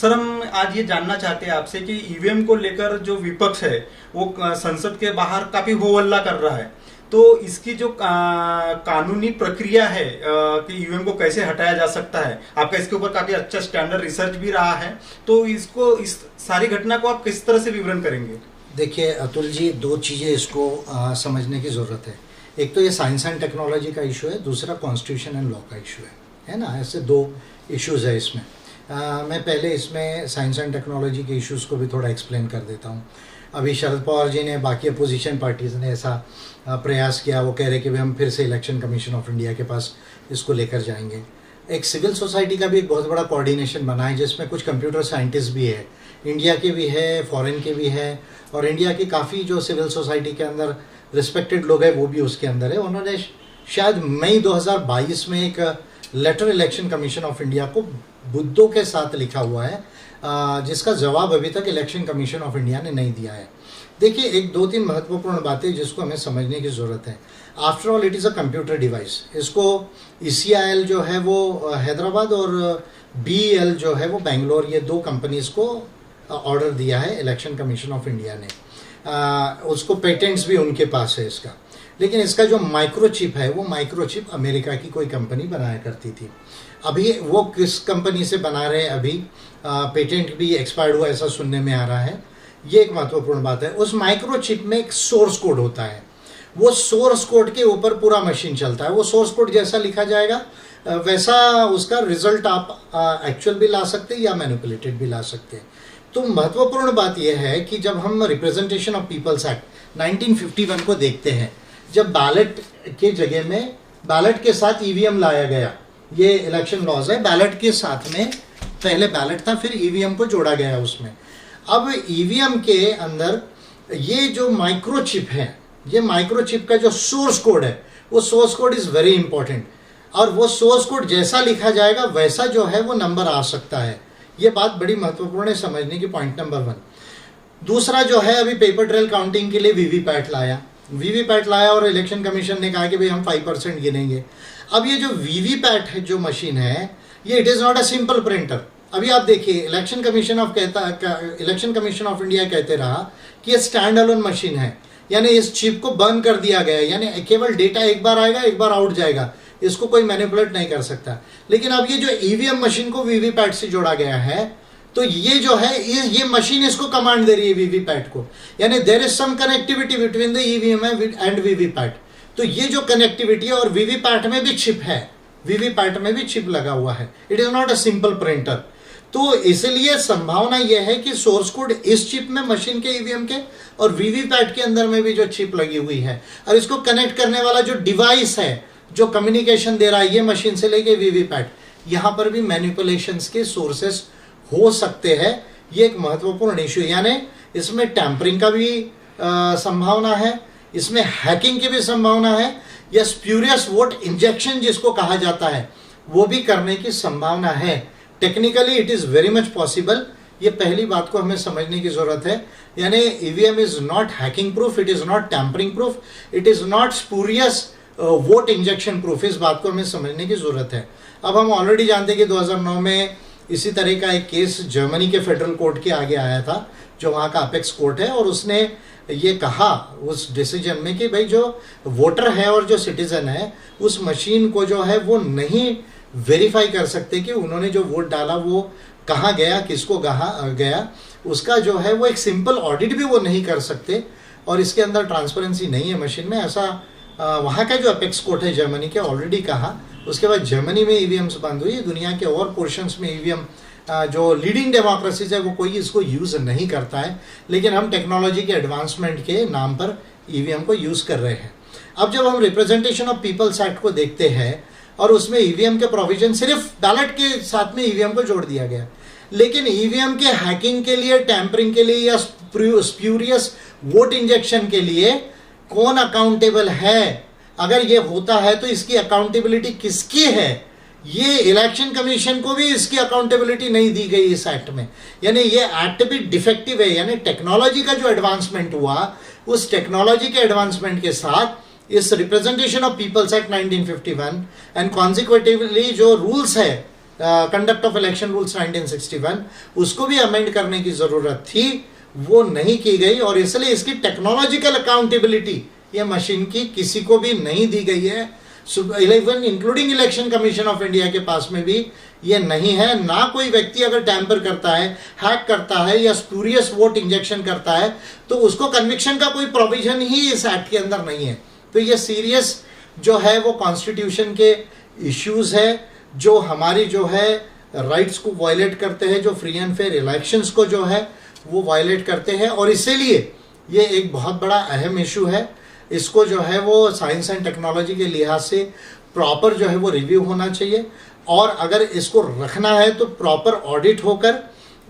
Sir, हम आज ये जानना चाहते हैं आपसे कि ईवीएम को लेकर जो विपक्ष है वो संसद के बाहर काफी हो हल्ला कर रहा है। तो इसकी जो कानूनी प्रक्रिया है कि ईवीएम को कैसे हटाया जा सकता है, आपका इसके ऊपर काफी अच्छा स्टैंडर्ड रिसर्च भी रहा है, तो इसको इस सारी घटना को आप किस तरह से विवरण करेंगे? देखिए अतुल जी, दो चीज़ें इसको समझने की ज़रूरत है। एक तो ये साइंस एंड टेक्नोलॉजी का इशू है, दूसरा कॉन्स्टिट्यूशन एंड लॉ का इशू है ना। ऐसे दो इश्यूज़ है इसमें। मैं पहले इसमें साइंस एंड टेक्नोलॉजी के इश्यूज़ को भी थोड़ा एक्सप्लेन कर देता हूँ। अभी शरद पवार जी ने, बाकी अपोजिशन पार्टीज़ ने ऐसा प्रयास किया, वो कह रहे कि भाई हम फिर से इलेक्शन कमीशन ऑफ इंडिया के पास इसको लेकर जाएंगे। एक सिविल सोसाइटी का भी एक बहुत बड़ा कोऑर्डिनेशन बना है, जिसमें कुछ कंप्यूटर साइंटिस्ट भी है, इंडिया के भी है, फॉरेन के भी है, और इंडिया की काफ़ी जो सिविल सोसाइटी के अंदर रिस्पेक्टेड लोग हैं वो भी उसके अंदर है। उन्होंने शायद मई 2022 में एक letter election commission of India को मुद्दों के साथ लिखा हुआ है, जिसका जवाब अभी तक इलेक्शन कमीशन ऑफ इंडिया ने नहीं दिया है। देखिए, एक दो तीन महत्वपूर्ण बातें जिसको हमें समझने की ज़रूरत है। After all it is a computer device. इसको ECIL जो है वो हैदराबाद और BEL जो है वो बेंगलोर, ये दो कंपनीज को ऑर्डर दिया है इलेक्शन कमीशन ऑफ इंडिया ने। उसको पेटेंट्स भी उनके पास है इसका। लेकिन इसका जो माइक्रोचिप है, वो माइक्रोचिप अमेरिका की कोई कंपनी बनाया करती थी। अभी वो किस कंपनी से बना रहे हैं, अभी पेटेंट भी एक्सपायर्ड हुआ ऐसा सुनने में आ रहा है। ये एक महत्वपूर्ण बात है। उस माइक्रोचिप में एक सोर्स कोड होता है, वो सोर्स कोड के ऊपर पूरा मशीन चलता है। वो सोर्स कोड जैसा लिखा जाएगा वैसा उसका रिजल्ट आप एक्चुअल भी ला सकते हैं या मैनिपुलेटेड भी ला सकते हैं। तो महत्वपूर्ण बात यह है कि जब हम रिप्रेजेंटेशन ऑफ पीपल्स एक्ट 1951 को देखते हैं, जब बैलेट के जगह में बैलेट के साथ EVM लाया गया, ये इलेक्शन लॉज है, बैलेट के साथ में पहले बैलेट था, फिर EVM को जोड़ा गया उसमें। अब EVM के अंदर ये जो माइक्रोचिप है, ये माइक्रोचिप का जो सोर्स कोड है, वो source code is very important, और वो सोर्स कोड जैसा लिखा जाएगा वैसा जो है वो नंबर आ सकता है। ये बात बड़ी महत्वपूर्ण है समझने की, पॉइंट नंबर 1। दूसरा जो है, अभी पेपर ट्रेल काउंटिंग के लिए वीवीपैट लाया और इलेक्शन कमीशन ने कहा कि भाई हम 5% गिनेंगे। अब ये जो वीवीपैट है, जो मशीन है, ये it is not a simple printer. अभी आप देखिए, इलेक्शन कमीशन ऑफ इंडिया कहते रहा कि ये स्टैंड अलोन मशीन है, यानी इस चिप को बर्न कर दिया गया है, यानी केवल डेटा एक बार आएगा, एक बार आउट जाएगा, इसको कोई मैनिपुलेट नहीं कर सकता। लेकिन अब ये जो EVM मशीन को वीवीपैट से जोड़ा गया है, तो ये जो है ये मशीन इसको कमांड दे रही है वीवीपैट को, यानी there is some connectivity between the EVM and VVPAT. तो ये जो कनेक्टिविटी है, और वीवीपैट में भी चिप है, वीवीपैट में भी चिप लगा हुआ है, it is not a simple printer. तो इसलिए संभावना यह है कि सोर्स कोड इस चिप में, मशीन के EVM के, और वीवीपैट के अंदर में भी जो चिप लगी हुई है, और इसको कनेक्ट करने वाला जो डिवाइस है, जो कम्युनिकेशन दे रहा है, ये मशीन से लेके वीवीपैट, यहां पर भी मैनिपुलेशंस के सोर्सेस हो सकते हैं। ये एक महत्वपूर्ण इश्यू, यानी इसमें टैंपरिंग का भी संभावना है, इसमें हैकिंग की भी संभावना है, या स्प्यूरियस वोट इंजेक्शन जिसको कहा जाता है, वो भी करने की संभावना है। Technically it is very much possible. ये पहली बात को हमें समझने की जरूरत है। यानी EVM is not hacking proof, it is not tampering proof, it is not spurious vote injection proof. इस बात को हमें समझने की जरूरत है। अब हम ऑलरेडी जानते हैं कि 2009 में इसी तरह का एक केस जर्मनी के फेडरल कोर्ट के आगे आया था, जो वहाँ का अपेक्स कोर्ट है, और उसने ये कहा उस डिसीजन में कि भाई जो वोटर है और जो सिटीजन है, उस मशीन को जो है वो नहीं वेरीफाई कर सकते कि उन्होंने जो वोट डाला वो कहाँ गया, किसको गया, उसका जो है वो एक सिंपल ऑडिट भी वो नहीं कर सकते, और इसके अंदर ट्रांसपेरेंसी नहीं है मशीन में। ऐसा वहाँ का जो अपेक्स कोर्ट है जर्मनी के ऑलरेडी कहा। उसके बाद जर्मनी में EVMs बंद हुई। दुनिया के और पोर्शंस में EVM जो लीडिंग डेमोक्रेसीज है वो कोई इसको यूज़ नहीं करता है, लेकिन हम टेक्नोलॉजी के एडवांसमेंट के नाम पर EVM को यूज़ कर रहे हैं। अब जब हम रिप्रेजेंटेशन ऑफ पीपल्स एक्ट को देखते हैं, और उसमें EVM के प्रोविजन सिर्फ बैलेट के साथ में EVM को जोड़ दिया गया, लेकिन EVM के हैकिंग के लिए, टैंपरिंग के लिए, या स्प्यूरियस वोट इंजेक्शन के लिए कौन अकाउंटेबल है? अगर ये होता है तो इसकी अकाउंटेबिलिटी किसकी है? ये इलेक्शन कमीशन को भी इसकी अकाउंटेबिलिटी नहीं दी गई इस एक्ट में। यानी ये एक्ट भी डिफेक्टिव है। यानी टेक्नोलॉजी का जो एडवांसमेंट हुआ, उस टेक्नोलॉजी के एडवांसमेंट के साथ इस representation of peoples act 1951 and consequently जो रूल्स है कंडक्ट ऑफ इलेक्शन रूल्स 1961, उसको भी अमेंड करने की जरूरत थी, वो नहीं की गई और इसलिए इसकी टेक्नोलॉजिकल अकाउंटेबिलिटी ये मशीन की किसी को भी नहीं दी गई है, even including election commission of India के पास में भी ये नहीं है। ना कोई व्यक्ति अगर टैंपर करता है, हैक करता है या स्पूरियस वोट इंजेक्शन करता है तो उसको कन्विक्शन का कोई प्रोविजन ही इस एक्ट के अंदर नहीं है। तो ये सीरियस जो है वो कॉन्स्टिट्यूशन के इश्यूज है, जो हमारी जो है राइट्स को वायलेट करते हैं, जो फ्री एंड फेयर इलेक्शंस को जो है वो वायलेट करते हैं और इसीलिए ये एक बहुत बड़ा अहम इशू है। इसको जो है वो साइंस एंड टेक्नोलॉजी के लिहाज से प्रॉपर जो है वो रिव्यू होना चाहिए और अगर इसको रखना है तो प्रॉपर ऑडिट होकर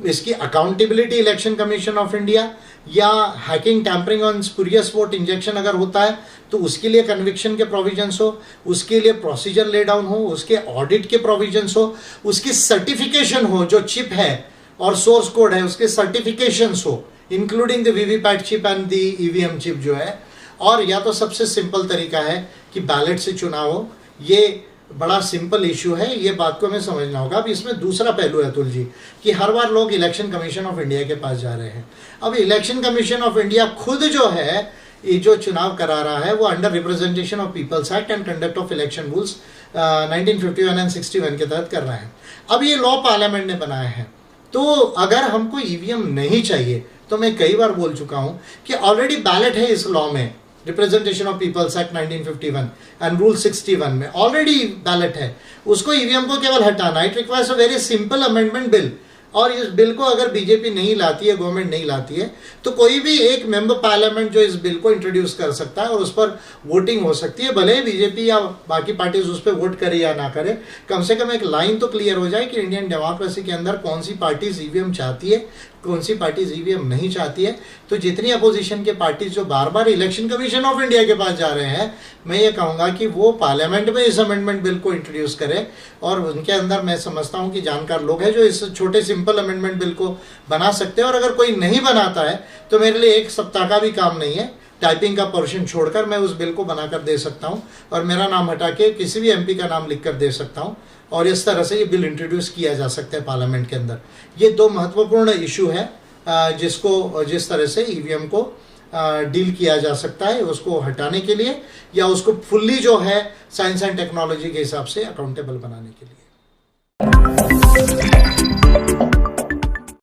इसकी accountability election commission of India या hacking, tampering on spurious vote injection अगर होता है तो उसके लिए कन्विक्शन के प्रोविजंस हो, उसके लिए प्रोसीजर ले डाउन हो, उसके ऑडिट के प्रोविजंस हो, उसकी सर्टिफिकेशन हो, जो चिप है और सोर्स कोड है उसके सर्टिफिकेशंस हो, including the VVPAT chip and the EVM chip जो है। और या तो सबसे सिंपल तरीका है कि बैलेट से चुनाव हो, ये बड़ा सिंपल इशू है, ये बात को हमें समझना होगा। अब इसमें दूसरा पहलू है अतुल जी कि हर बार लोग इलेक्शन कमीशन ऑफ इंडिया के पास जा रहे हैं। अब इलेक्शन कमीशन ऑफ इंडिया खुद जो है ये जो चुनाव करा रहा है वो under representation of peoples act and conduct of election rules 1951 and 61 के तहत कर रहा है। अब ये लॉ पार्लियामेंट ने बनाया है, तो अगर हमको ईवीएम नहीं चाहिए तो मैं कई बार बोल चुका हूं कि ऑलरेडी बैलेट है इस लॉ में, representation of peoples act 1951 and rule 61 में ऑलरेडी बैलेट है, उसको ईवीएम को केवल हटाना। It requires a very simple amendment bill और इस बिल को अगर बीजेपी नहीं लाती है, गवर्नमेंट नहीं लाती है, तो कोई भी एक मेंबर पार्लियामेंट जो इस बिल को इंट्रोड्यूस कर सकता है और उस पर वोटिंग हो सकती है। भले ही बीजेपी या बाकी पार्टीज उस पर वोट करे या ना करे, कम से कम एक लाइन तो क्लियर हो जाए कि इंडियन डेमोक्रेसी के अंदर कौन सी पार्टीज ईवीएम चाहती है, कौन सी पार्टीज ईवीएम नहीं चाहती है। तो जितनी अपोजिशन के पार्टीज जो बार बार इलेक्शन कमीशन ऑफ इंडिया के पास जा रहे हैं, मैं ये कहूंगा कि वो पार्लियामेंट में इस अमेंडमेंट बिल को इंट्रोड्यूस करें और उनके अंदर मैं समझता हूं कि जानकार लोग हैं जो इस छोटे सिंपल अमेंडमेंट बिल को बना सकते हैं। और अगर कोई नहीं बनाता है तो मेरे लिए एक सप्ताह का भी काम नहीं है, टाइपिंग का पोर्शन छोड़कर मैं उस बिल को बनाकर दे सकता हूं और मेरा नाम हटा के किसी भी एमपी का नाम लिखकर दे सकता हूं और इस तरह से ये बिल इंट्रोड्यूस किया जा सकता है पार्लियामेंट के अंदर। ये दो महत्वपूर्ण इशू है जिस तरह से ईवीएम को डील किया जा सकता है, उसको हटाने के लिए या उसको फुल्ली जो है साइंस एंड टेक्नोलॉजी के हिसाब से अकाउंटेबल बनाने के लिए।